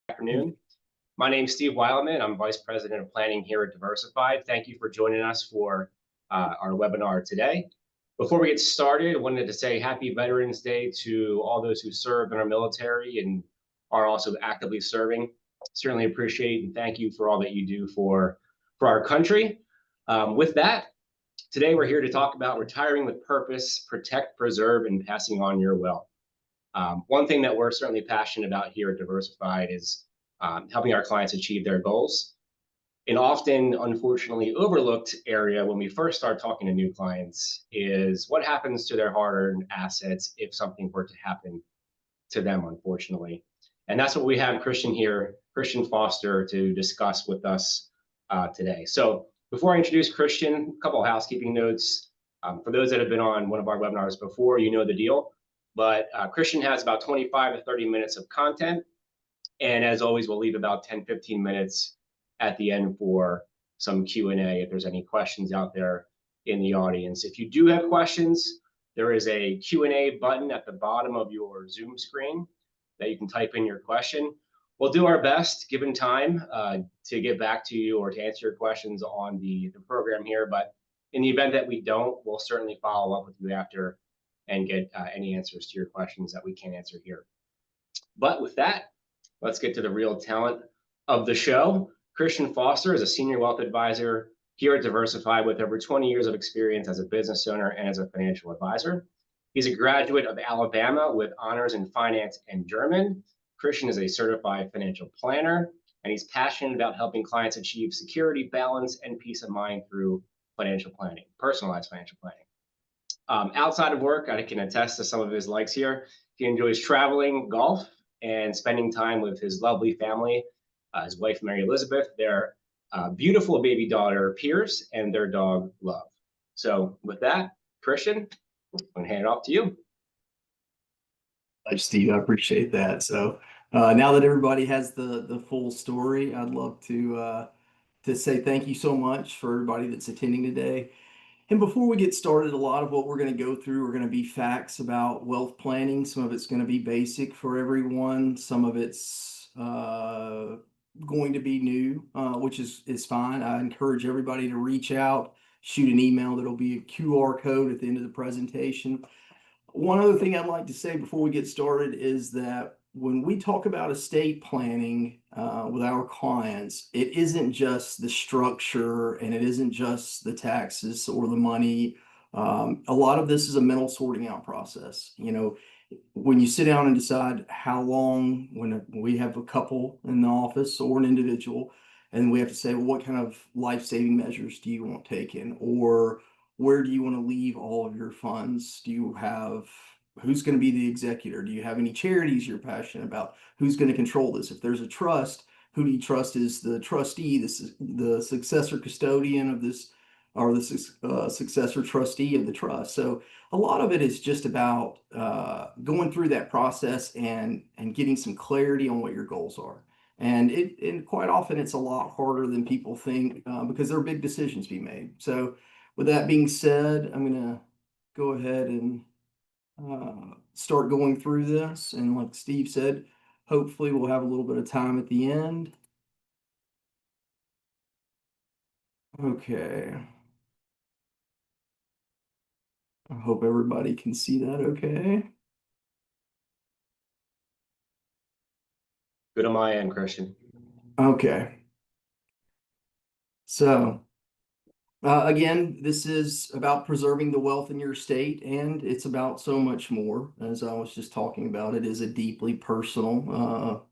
Afternoon. My name is Steve Weilman. I'm Vice President of Planning here at Diversified. Thank you for joining us for our webinar today. Before we get started, I wanted to say Happy Veterans Day to all those who serve in our military and are also actively serving. Certainly appreciate and thank you for all that you do for our country. With that, today we're here to talk about retiring with purpose, protect, preserve, and passing on your wealth. One thing that we're certainly passionate about here at Diversified is helping our clients achieve their goals. An often, unfortunately, overlooked area when we first start talking to new clients is what happens to their hard-earned assets if something were to happen to them, unfortunately. And that's what we have Christian Foster, to discuss with us today. So before I introduce Christian, a couple of housekeeping notes. For those that have been on one of our webinars before, you know the deal. But Christian has about 25 to 30 minutes of content. And as always, we'll leave about 10, 15 minutes at the end for some Q&A if there's any questions out there in the audience. If you do have questions, there is a Q&A button at the bottom of your Zoom screen that you can type in your question. We'll do our best, given time, to get back to you or to answer your questions on the program here. But in the event that we don't, we'll certainly follow up with you after and get any answers to your questions that we can't answer here. But with that, let's get to the real talent of the show. Christian Foster is a senior wealth advisor here at Diversified with over 20 years of experience as a business owner and as a financial advisor. He's a graduate of Alabama with honors in finance and German. Christian is a certified financial planner, and he's passionate about helping clients achieve security, balance, and peace of mind through financial planning, personalized financial planning. Outside of work, I can attest to some of his likes here. He enjoys traveling, golf, and spending time with his lovely family, his wife, Mary Elizabeth, their beautiful baby daughter, Pierce, and their dog, Love. So with that, Christian, I'm going to hand it off to you. Thanks, Steve. I appreciate that. So now that everybody has the full story, I'd love to say thank you so much for everybody that's attending today. And before we get started, a lot of what we're going to go through are going to be facts about wealth planning. Some of it's going to be basic for everyone. Some of it's going to be new, which is fine. I encourage everybody to reach out, shoot an email. That'll be a QR code at the end of the presentation. One other thing I'd like to say before we get started is that when we talk about estate planning with our clients, it isn't just the structure and it isn't just the taxes or the money. A lot of this is a mental sorting out process. You know, when you sit down and decide how long, when we have a couple in the office or an individual, and we have to say, well, what kind of life-saving measures do you want taken? Or where do you want to leave all of your funds? Do you have, who's going to be the executor? Do you have any charities you're passionate about? Who's going to control this? If there's a trust, who do you trust is the trustee, the successor custodian of this, or the successor trustee of the trust? So a lot of it is just about going through that process and getting some clarity on what your goals are. And quite often it's a lot harder than people think because there are big decisions to be made. So with that being said, I'm going to go ahead and start going through this. And like Steve said, hopefully we'll have a little bit of time at the end. Okay. I hope everybody can see that okay. Good on my end, Christian. Okay. So again, this is about preserving the wealth in your estate, and it's about so much more. As I was just talking about, it is a deeply personal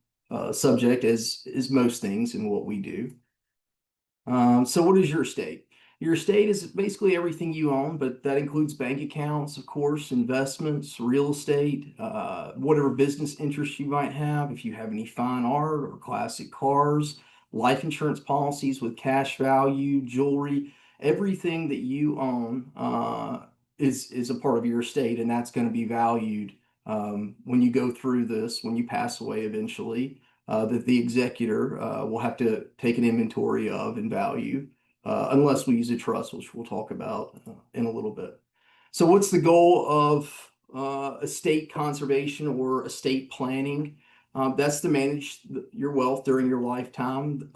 subject, as most things in what we do. So what is your estate? Your estate is basically everything you own, but that includes bank accounts, of course, investments, real estate, whatever business interests you might have. If you have any fine art or classic cars, life insurance policies with cash value, jewelry, everything that you own is a part of your estate, and that's going to be valued when you go through this, when you pass away eventually, that the executor will have to take an inventory of and value, unless we use a trust, which we'll talk about in a little bit. So what's the goal of estate conservation or estate planning? That's to manage your wealth during your lifetime.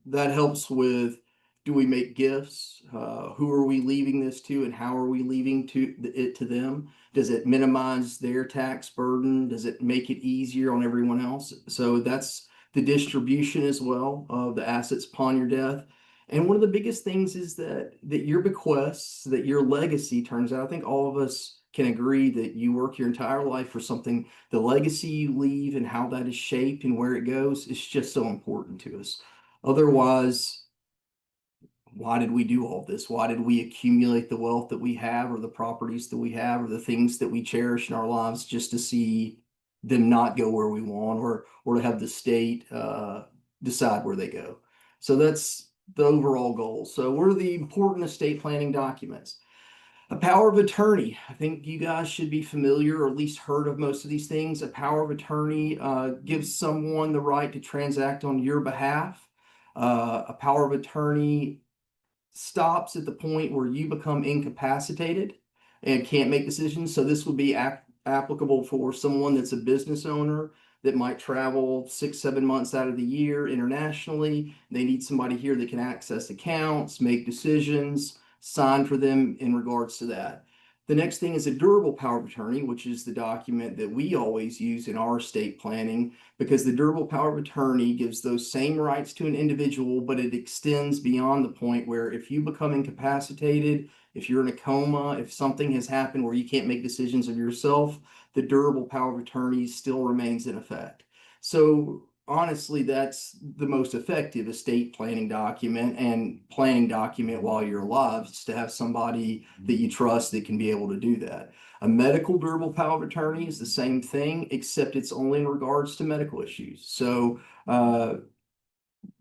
That helps with, do we make gifts? Who are we leaving this to, and how are we leaving it to them? Does it minimize their tax burden? Does it make it easier on everyone else? So that's the distribution as well of the assets upon your death. And one of the biggest things is that your bequests, that your legacy turns out. I think all of us can agree that you work your entire life for something. The legacy you leave and how that is shaped and where it goes is just so important to us. Otherwise, why did we do all this? Why did we accumulate the wealth that we have, or the properties that we have, or the things that we cherish in our lives, just to see them not go where we want, or to have the state decide where they go? So that's the overall goal. So what are the important estate planning documents? A power of attorney. I think you guys should be familiar, or at least heard of most of these things. A power of attorney gives someone the right to transact on your behalf. A power of attorney stops at the point where you become incapacitated and can't make decisions. So this would be applicable for someone that's a business owner that might travel 6, 7 months out of the year internationally. They need somebody here that can access accounts, make decisions, sign for them in regards to that. The next thing is a durable power of attorney, which is the document that we always use in our estate planning, because the durable power of attorney gives those same rights to an individual, but it extends beyond the point where if you become incapacitated, if you're in a coma, if something has happened where you can't make decisions of yourself, the durable power of attorney still remains in effect. So honestly, that's the most effective estate planning document and planning document while you're alive, is to have somebody that you trust that can be able to do that. A medical durable power of attorney is the same thing, except it's only in regards to medical issues. So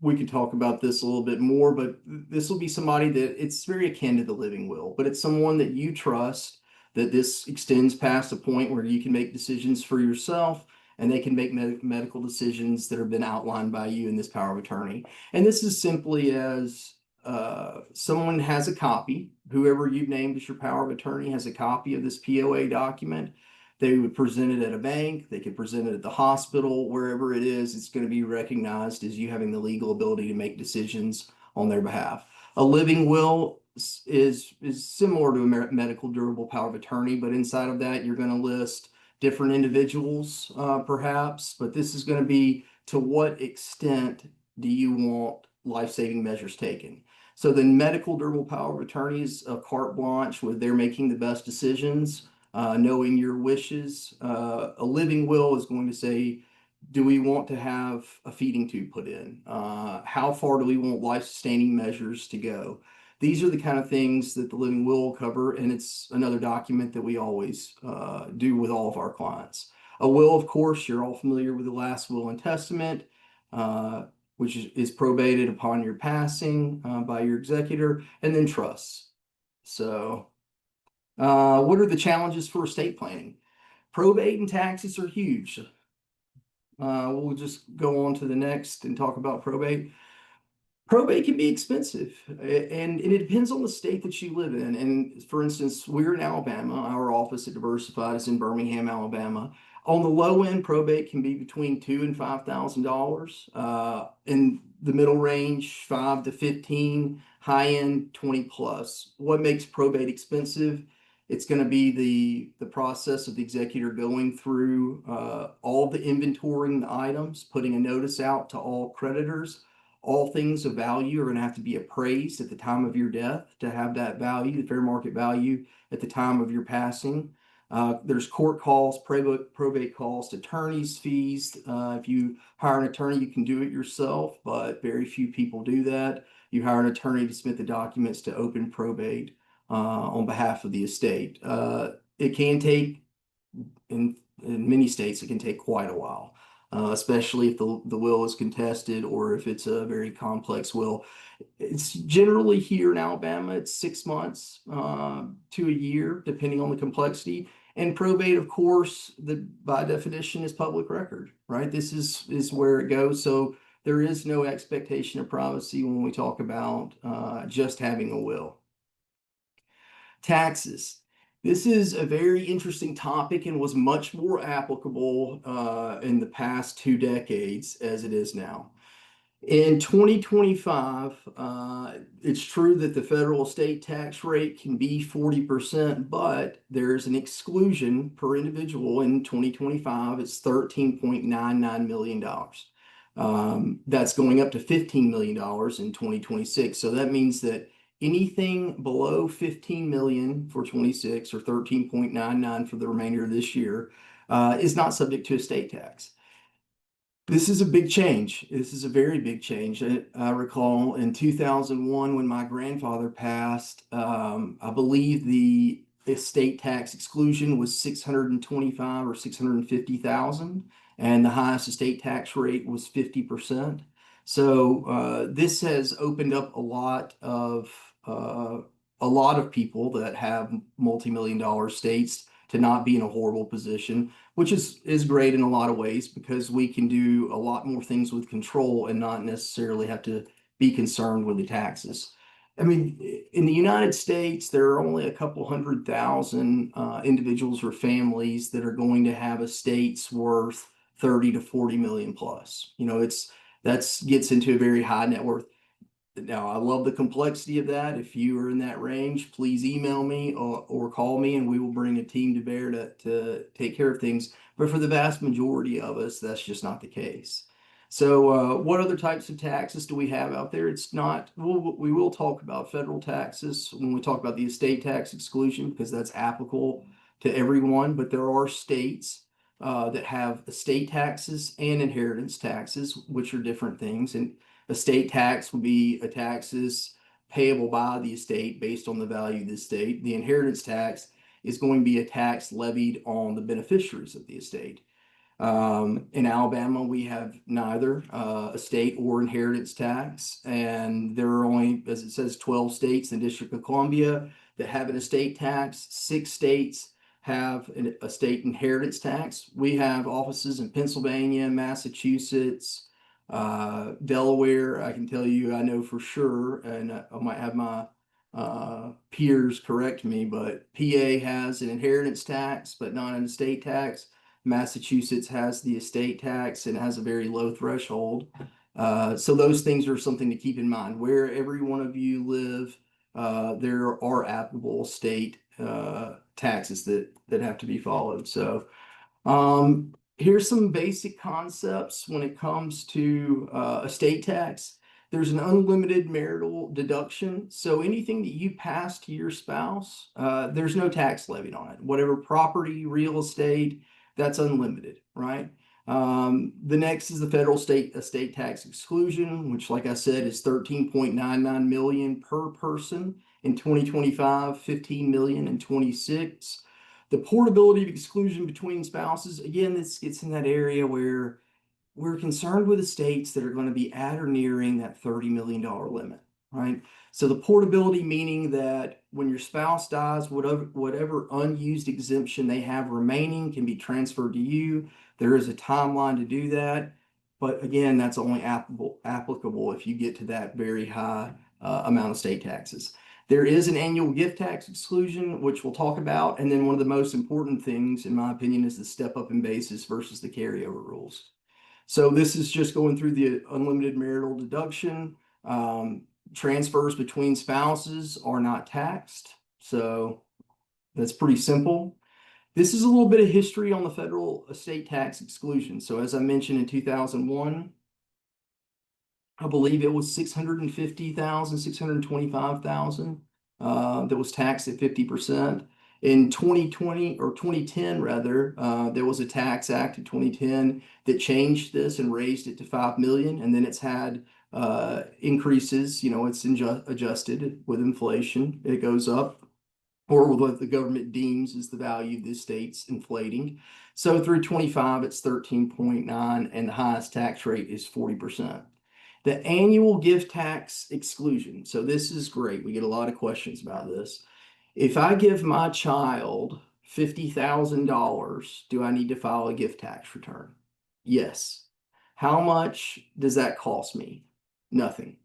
we could talk about this a little bit more, but this will be somebody that it's very akin to the living will, but it's someone that you trust, that this extends past a point where you can make decisions for yourself, and they can make medical decisions that have been outlined by you in this power of attorney. And this is simply as someone has a copy, whoever you've named as your power of attorney has a copy of this POA document. They would present it at a bank, they could present it at the hospital, wherever it is, it's going to be recognized as you having the legal ability to make decisions on their behalf. A living will is similar to a medical durable power of attorney, but inside of that, you're going to list different individuals, perhaps, but this is going to be, to what extent do you want life-saving measures taken? So the medical durable power of attorney is a carte blanche, where they're making the best decisions, knowing your wishes. A living will is going to say, do we want to have a feeding tube put in? How far do we want life-sustaining measures to go? These are the kind of things that the living will cover, and it's another document that we always do with all of our clients. A will, of course, you're all familiar with the last will and testament, which is probated upon your passing by your executor, and then trusts. So what are the challenges for estate planning? Probate and taxes are huge. We'll just go on to the next and talk about probate. Probate can be expensive, and it depends on the state that you live in. And for instance, we're in Alabama. Our office at Diversified is in Birmingham, Alabama. On the low end, probate can be between $2,000 and $5,000. In the middle range, 5 to 15. High end, 20 plus. What makes probate expensive? It's going to be the process of the executor going through all the inventorying the items, putting a notice out to all creditors. All things of value are going to have to be appraised at the time of your death to have that value, the fair market value at the time of your passing. There's court calls, probate costs, attorney's fees. If you hire an attorney, you can do it yourself, but very few people do that. You hire an attorney to submit the documents to open probate on behalf of the estate. It can take, in many states, it can take quite a while. Especially if the will is contested, or if it's a very complex will. It's generally here in Alabama, it's 6 months to a year, depending on the complexity. And probate, of course, by definition is public record, right? This is where it goes. So there is no expectation of privacy when we talk about just having a will. Taxes. This is a very interesting topic and was much more applicable in the past 2 decades as it is now. In 2025, it's true that the federal estate tax rate can be 40%, but there's an exclusion per individual in 2025. It's $13.99 million. That's going up to $15 million in 2026. So that means that anything below 15 million for 26 or 13.99 for the remainder of this year is not subject to estate tax. This is a big change. This is a very big change. I recall in 2001 when my grandfather passed, I believe the estate tax exclusion was 625 or 650,000, and the highest estate tax rate was 50%. So this has opened up a lot of people that have multi-million dollar estates to not be in a horrible position, which is great in a lot of ways because we can do a lot more things with control and not necessarily have to be concerned with the taxes. I mean, in the United States, there are only a couple 100,000 individuals or families that are going to have estates worth 30 to 40 million plus. You know, that's gets into a very high net worth. Now, I love the complexity of that. If you are in that range, please email me or call me and we will bring a team to bear to take care of things. But for the vast majority of us, that's just not the case. So, what other types of taxes do we have out there? It's not, we will talk about federal taxes when we talk about the estate tax exclusion because that's applicable to everyone. But there are states that have estate taxes and inheritance taxes, which are different things. And estate tax would be a taxes payable by the estate based on the value of the estate. The inheritance tax is going to be a tax levied on the beneficiaries of the estate. In Alabama, we have neither estate or inheritance tax, and there are only, as it says, 12 states in the District of Columbia that have an estate tax. 6 states have an estate inheritance tax. We have offices in Pennsylvania, Massachusetts, Delaware. I can tell you, I know for sure, and I might have my peers correct me, but PA has an inheritance tax, but not an estate tax. Massachusetts has the estate tax and has a very low threshold. So those things are something to keep in mind. Where every one of you live, there are applicable state taxes that have to be followed. So here's some basic concepts when it comes to estate tax. There's an unlimited marital deduction. So anything that you pass to your spouse, there's no tax levied on it. Whatever property, real estate, that's unlimited, right? The next is the federal state estate tax exclusion, which, like I said, is 13.99 million per person in 2025, 15 million in 26. The portability of exclusion between spouses, again, this gets in that area where we're concerned with estates that are going to be at or nearing that $30 million limit, right? So the portability meaning that when your spouse dies, whatever unused exemption they have remaining can be transferred to you. There is a timeline to do that. But again, that's only applicable if you get to that very high amount of state taxes. There is an annual gift tax exclusion, which we'll talk about. And then one of the most important things, in my opinion, is the step up in basis versus the carryover rules. So this is just going through the unlimited marital deduction. Transfers between spouses are not taxed. So that's pretty simple. This is a little bit of history on the federal estate tax exclusion. So as I mentioned in 2001, I believe it was 650,000, 625,000 that was taxed at 50%. In 2020 or 2010 rather, there was a tax act in 2010 that changed this and raised it to 5 million, and then it's had increases. You know, it's adjusted with inflation. It goes up, or with what the government deems is the value of the estate's inflating. So through 25, it's 13.9, and the highest tax rate is 40%. The annual gift tax exclusion. So this is great. We get a lot of questions about this. If I give my child $50,000, do I need to file a gift tax return? Yes. How much does that cost me? Nothing,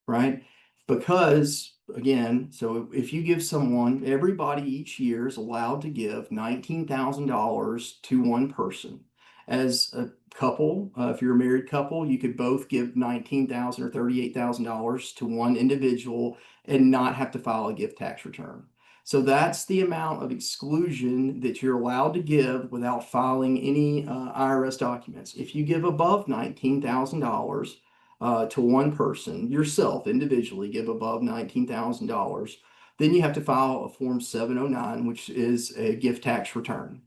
right? Because again, so if you give someone, everybody each year is allowed to give $19,000 to one person. As a couple, if you're a married couple, you could both give $19,000 or $38,000 to one individual and not have to file a gift tax return. So that's the amount of exclusion that you're allowed to give without filing any IRS documents. If you give above $19,000, to one person, yourself individually give above $19,000, then you have to file a Form 709, which is a gift tax return.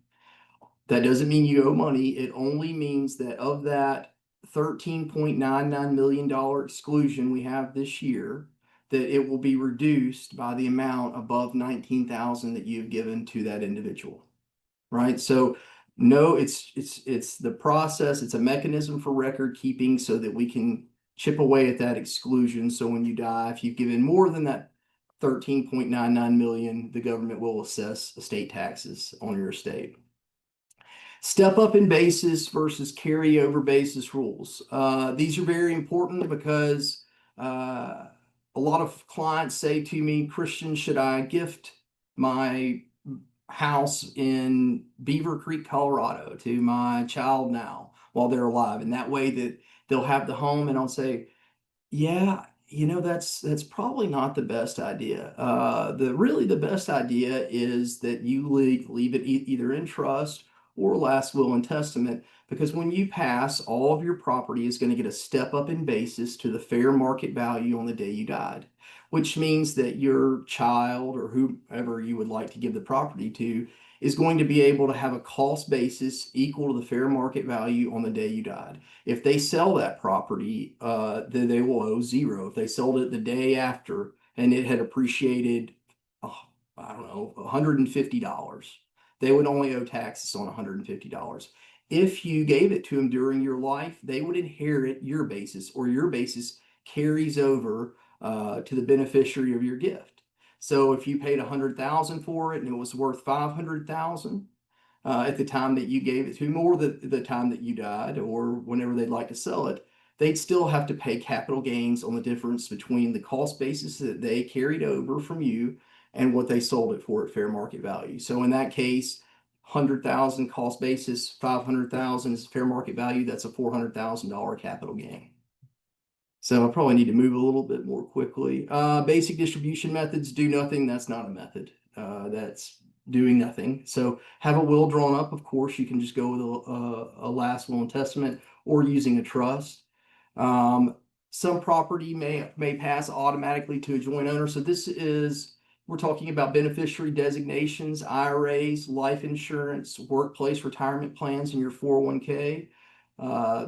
That doesn't mean you owe money. It only means that of that $13.99 million exclusion we have this year, that it will be reduced by the amount above 19,000 that you've given to that individual. Right? So no, it's the process, it's a mechanism for record keeping so that we can chip away at that exclusion. So when you die, if you've given more than that 13.99 million, the government will assess estate taxes on your estate. Step up in basis versus carryover basis rules. These are very important because a lot of clients say to me, Christian, should I gift my house in Beaver Creek, Colorado to my child now while they're alive? And that way that they'll have the home, and I'll say, yeah, that's probably not the best idea. The best idea is that you leave it either in trust or last will and testament, because when you pass, all of your property is going to get a step up in basis to the fair market value on the day you died, which means that your child or whoever you would like to give the property to is going to be able to have a cost basis equal to the fair market value on the day you died. If they sell that property, then they will owe zero. If they sold it the day after and it had appreciated, oh, I don't know, $150, they would only owe taxes on $150. If you gave it to them during your life, they would inherit your basis, or your basis carries over to the beneficiary of your gift. So if you paid $100,000 for it and it was worth $500,000 at the time that you gave it to them, or the time that you died, or whenever they'd like to sell it, they'd still have to pay capital gains on the difference between the cost basis that they carried over from you and what they sold it for at fair market value. So in that case, 100,000 cost basis, 500,000 is fair market value. That's a $400,000 capital gain. So I probably need to move a little bit more quickly. Basic distribution methods do nothing. That's not a method. That's doing nothing. So have a will drawn up. Of course, you can just go with a last will and testament or using a trust. Some property may pass automatically to a joint owner. So we're talking about beneficiary designations, IRAs, life insurance, workplace retirement plans, and your 401k.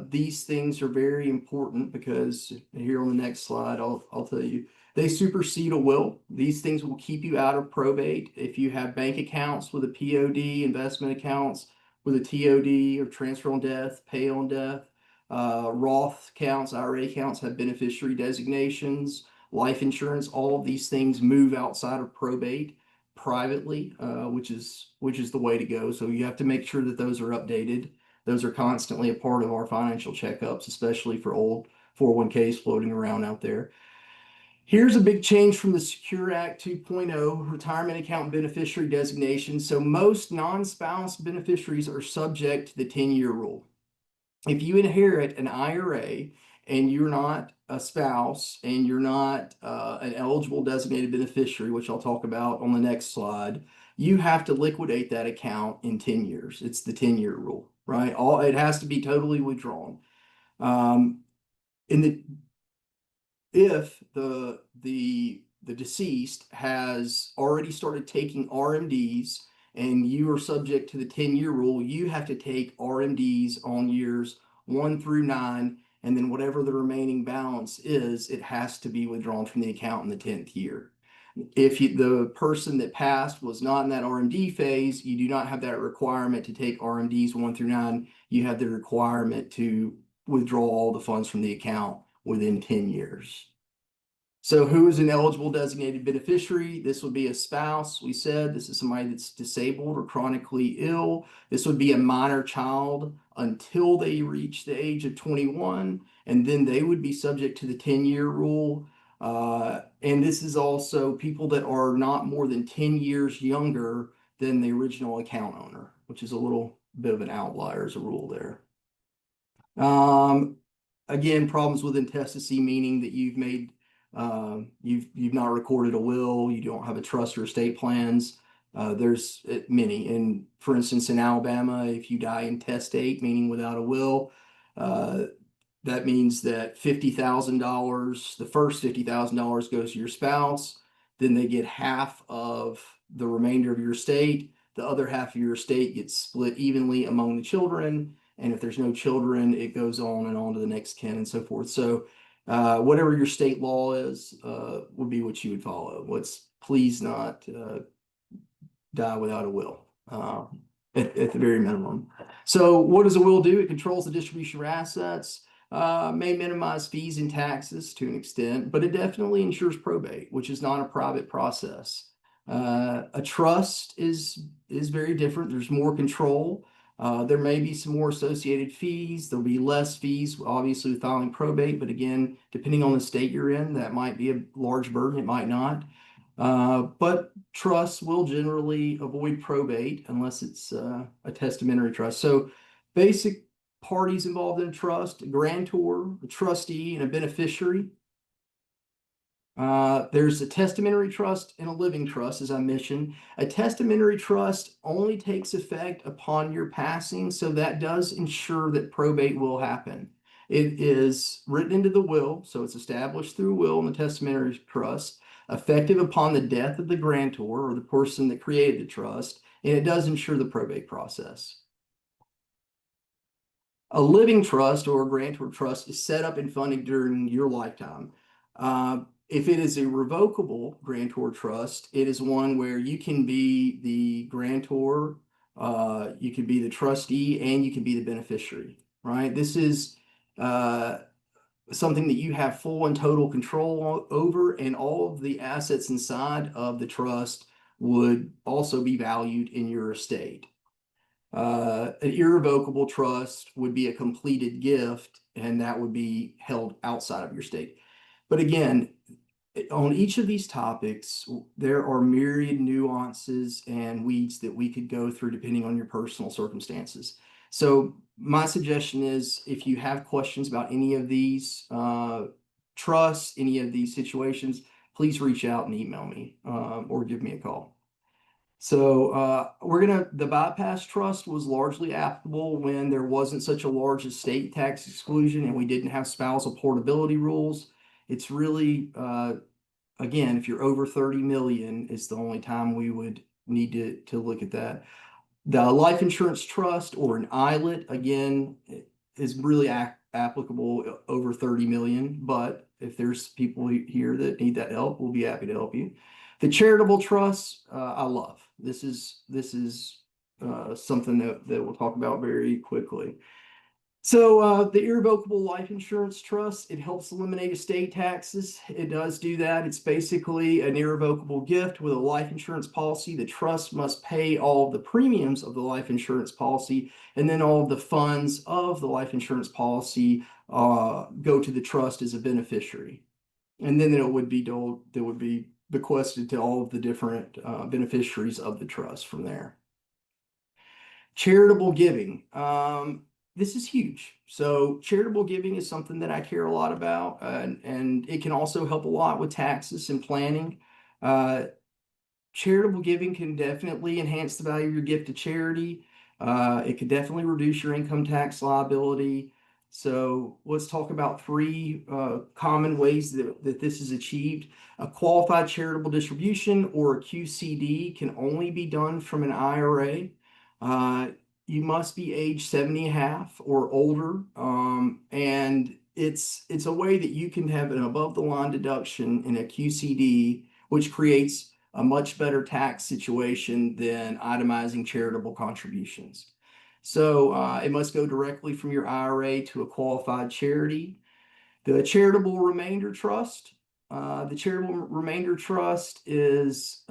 These things are very important because here on the next slide, I'll tell you, they supersede a will. These things will keep you out of probate. If you have bank accounts with a POD, investment accounts with a TOD or transfer on death, pay on death, Roth accounts, IRA accounts have beneficiary designations, life insurance, all of these things move outside of probate privately, which is the way to go. So you have to make sure that those are updated. Those are constantly a part of our financial checkups, especially for old 401ks floating around out there. Here's a big change from the Secure Act 2.0, retirement account beneficiary designation. So most non-spouse beneficiaries are subject to the 10-year rule. If you inherit an IRA and you're not a spouse and you're not an eligible designated beneficiary, which I'll talk about on the next slide, you have to liquidate that account in 10 years. It's the 10-year rule, right? It has to be totally withdrawn. If the deceased has already started taking RMDs and you are subject to the 10-year rule, you have to take RMDs on years 1 through 9, and then whatever the remaining balance is, it has to be withdrawn from the account in the 10th year. If the person that passed was not in that RMD phase, you do not have that requirement to take RMDs 1 through 9. You have the requirement to withdraw all the funds from the account within 10 years. So who is an eligible designated beneficiary? This would be a spouse. We said this is somebody that's disabled or chronically ill. This would be a minor child until they reach the age of 21, and then they would be subject to the 10-year rule. And this is also people that are not more than 10 years younger than the original account owner, which is a little bit of an outlier as a rule there. Again, problems with intestacy, meaning that you've not recorded a will, you don't have a trust or estate plans. There's many. And for instance, in Alabama, if you die intestate, meaning without a will, that means that $50,000, the first $50,000 goes to your spouse, then they get half of the remainder of your estate. The other half of your estate gets split evenly among the children. And if there's no children, it goes on and on to the next kin and so forth. So whatever your state law is, would be what you would follow. Please not die without a will at the very minimum. So what does a will do? It controls the distribution of assets, may minimize fees and taxes to an extent, but it definitely ensures probate, which is not a private process. A trust is very different. There's more control. There may be some more associated fees. There'll be less fees, obviously, with filing probate. But again, depending on the state you're in, that might be a large burden. It might not. But trusts will generally avoid probate unless it's a testamentary trust. So basic parties involved in a trust: a grantor, a trustee, and a beneficiary. There's a testamentary trust and a living trust, as I mentioned. A testamentary trust only takes effect upon your passing, so that does ensure that probate will happen. It is written into the will, so it's established through will in the testamentary trust, effective upon the death of the grantor or the person that created the trust, and it does ensure the probate process. A living trust or a grantor trust is set up and funded during your lifetime. If it is a revocable grantor trust, it is one where you can be the grantor, you can be the trustee, and you can be the beneficiary, right? This is something that you have full and total control over, and all of the assets inside of the trust would also be valued in your estate. An irrevocable trust would be a completed gift, and that would be held outside of your estate. But again, on each of these topics, there are myriad nuances and weeds that we could go through depending on your personal circumstances. So my suggestion is, if you have questions about any of these trusts, any of these situations, please reach out and email me or give me a call. So the bypass trust was largely applicable when there wasn't such a large estate tax exclusion and we didn't have spousal portability rules. It's really, again, if you're over 30 million, it's the only time we would need to look at that. The life insurance trust or an ILIT, again, is really applicable over 30 million, but if there's people here that need that help, we'll be happy to help you. The charitable trusts, I love. This is something that we'll talk about very quickly. So the irrevocable life insurance trust, it helps eliminate estate taxes. It does do that. It's basically an irrevocable gift with a life insurance policy. The trust must pay all of the premiums of the life insurance policy, and then all of the funds of the life insurance policy go to the trust as a beneficiary. And then it would be bequested to all of the different beneficiaries of the trust from there. Charitable giving. This is huge. So charitable giving is something that I care a lot about, and it can also help a lot with taxes and planning. Charitable giving can definitely enhance the value of your gift to charity. It could definitely reduce your income tax liability. So let's talk about three common ways that this is achieved. A qualified charitable distribution, or a QCD, can only be done from an IRA. You must be age 70 and a half or older, and it's a way that you can have an above the line deduction in a QCD, which creates a much better tax situation than itemizing charitable contributions. So it must go directly from your IRA to a qualified charity. The charitable remainder trust. The charitable remainder trust is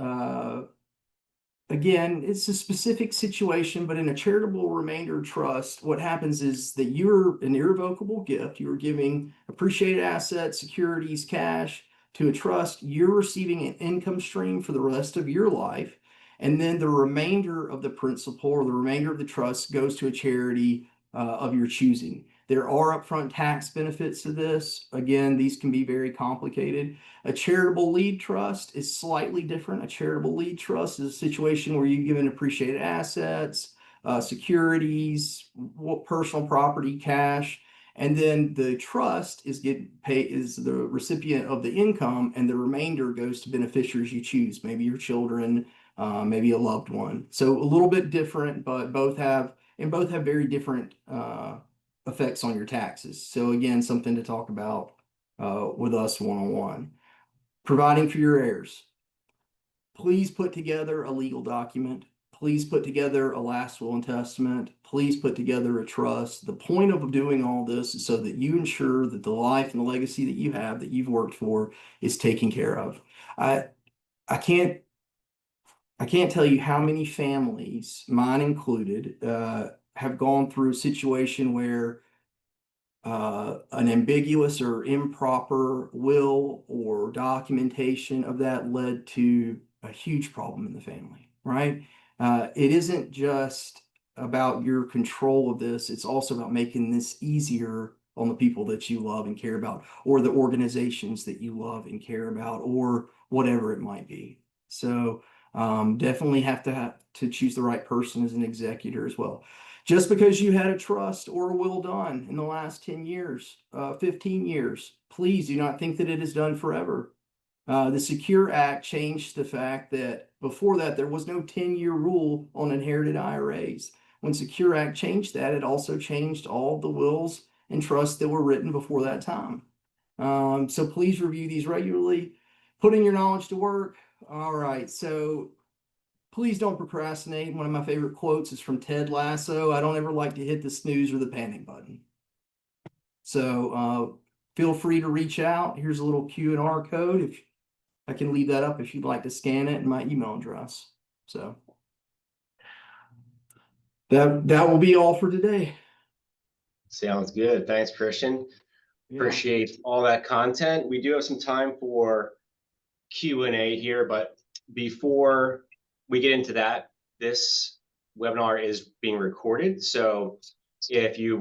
again, it's a specific situation, but in a charitable remainder trust, what happens is that you're an irrevocable gift. You're giving appreciated assets, securities, cash to a trust, you're receiving an income stream for the rest of your life. And then the remainder of the principal or the remainder of the trust goes to a charity of your choosing. There are upfront tax benefits to this. Again, these can be very complicated. A charitable lead trust is slightly different. A charitable lead trust is a situation where you give in appreciated assets, securities, personal property, cash, and then the trust is the recipient of the income, and the remainder goes to beneficiaries you choose, maybe your children, maybe a loved one. So a little bit different, but both have very different effects on your taxes. So again, something to talk about with us one-on-one. Providing for your heirs. Please put together a legal document. Please put together a last will and testament. Please put together a trust. The point of doing all this is so that you ensure that the life and the legacy that you have, that you've worked for, is taken care of. I can't tell you how many families, mine included, have gone through a situation where an ambiguous or improper will or documentation of that led to a huge problem in the family, right? It isn't just about your control of this, it's also about making this easier on the people that you love and care about, or the organizations that you love and care about, or whatever it might be. So definitely have to choose the right person as an executor as well. Just because you had a trust or a will done in the last 10 years, 15 years, please do not think that it is done forever. The Secure Act changed the fact that before that, there was no 10-year rule on inherited IRAs. When Secure Act changed that, it also changed all the wills and trusts that were written before that time. So please review these regularly. Putting your knowledge to work. All right, so please don't procrastinate. One of my favorite quotes is from Ted Lasso. I don't ever like to hit the snooze or the panic button. So feel free to reach out. Here's a little Q&R code. If I can leave that up if you'd like to scan it, and my email address. So that will be all for today. Sounds good. Thanks, Christian. Yeah. Appreciate all that content. We do have some time for Q&A here, but before we get into that, this webinar is being recorded. So if you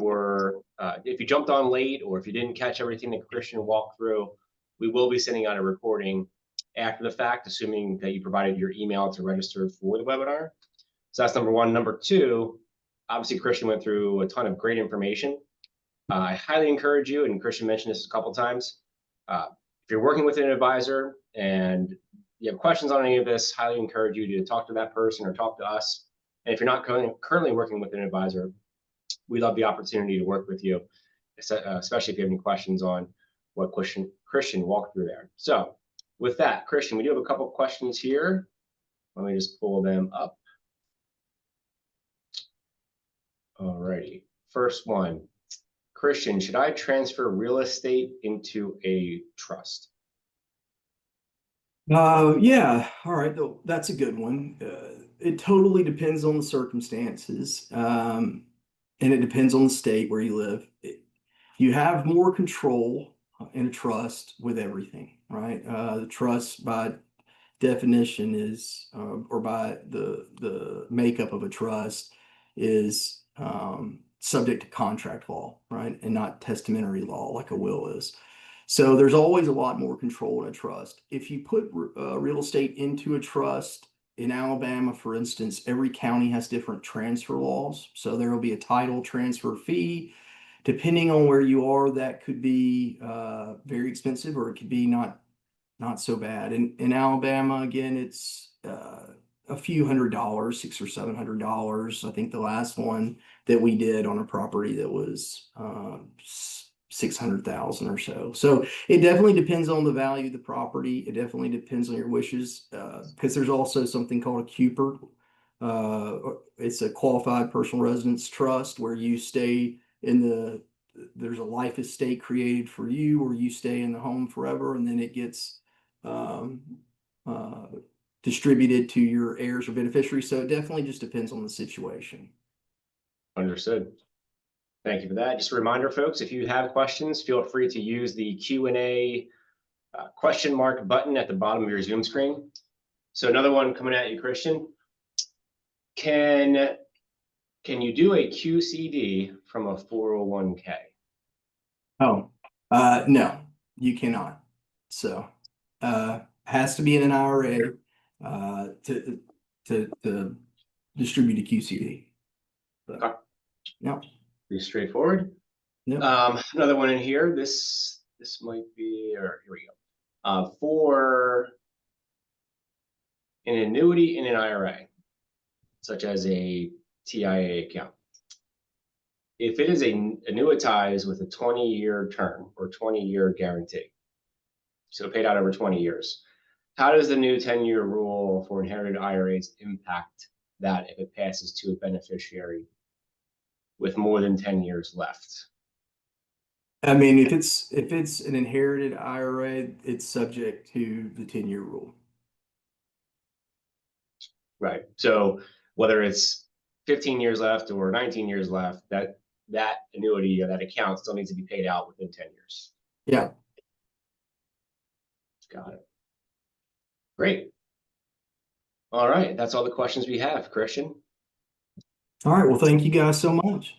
jumped on late, or if you didn't catch everything that Christian walked through, we will be sending out a recording after the fact, assuming that you provided your email to register for the webinar. So that's number one. Number two, obviously Christian went through a ton of great information. I highly encourage you, and Christian mentioned this a couple times, if you're working with an advisor and you have questions on any of this, highly encourage you to talk to that person or talk to us. And if you're not currently working with an advisor, we love the opportunity to work with you, especially if you have any questions on what Christian walked through there. So with that, Christian, we do have a couple of questions here. Let me just pull them up. Alrighty, first one. Christian, should I transfer real estate into a trust? Yeah, all right, that's a good one. It totally depends on the circumstances, and it depends on the state where you live. You have more control in a trust with everything, right? The trust by definition is, or by the makeup of a trust is subject to contract law, right? And not testamentary law like a will is. So there's always a lot more control in a trust. If you put real estate into a trust in Alabama, for instance, every county has different transfer laws. So there will be a title transfer fee. Depending on where you are, that could be very expensive, or it could be not so bad. In Alabama, again, it's a few $100s, $600 or $700. I think the last one that we did on a property that was 600,000 or so. So it definitely depends on the value of the property. It definitely depends on your wishes, because there's also something called a CUPR. It's a qualified personal residence trust where you stay there's a life estate created for you, or you stay in the home forever, and then it gets distributed to your heirs or beneficiaries. So it definitely just depends on the situation. Understood. Thank you for that. Just a reminder, folks, if you have questions, feel free to use the Q&A question mark button at the bottom of your Zoom screen. So another one coming at you, Christian. Can you do a QCD from a 401k? Oh, no, you cannot. So, has to be in an IRA, to distribute a QCD. But, Okay. no, Pretty straightforward. no. Another one in here. This might be, or here we go. For an annuity in an IRA, such as a TIA account, if it is annuitized with a 20-year term or 20-year guarantee, so paid out over 20 years, how does the new 10-year rule for inherited IRAs impact that if it passes to a beneficiary with more than 10 years left? I mean, if it's an inherited IRA, it's subject to the 10-year rule. Right. So whether it's 15 years left or 19 years left, that annuity or that account still needs to be paid out within 10 years. Yeah. Got it. Great. All right. That's all the questions we have, Christian. All right. Well, thank you guys so much.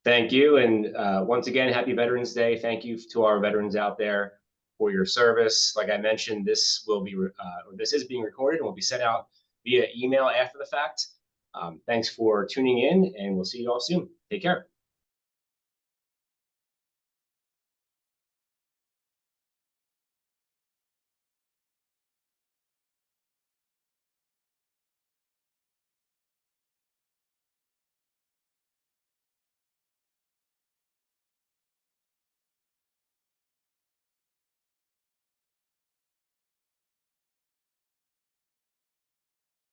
Thank you. And once again, happy Veterans Day. Thank you to our veterans out there for your service. Like I mentioned, this is being recorded and will be sent out via email after the fact. Thanks for tuning in, and we'll see you all soon. Take care.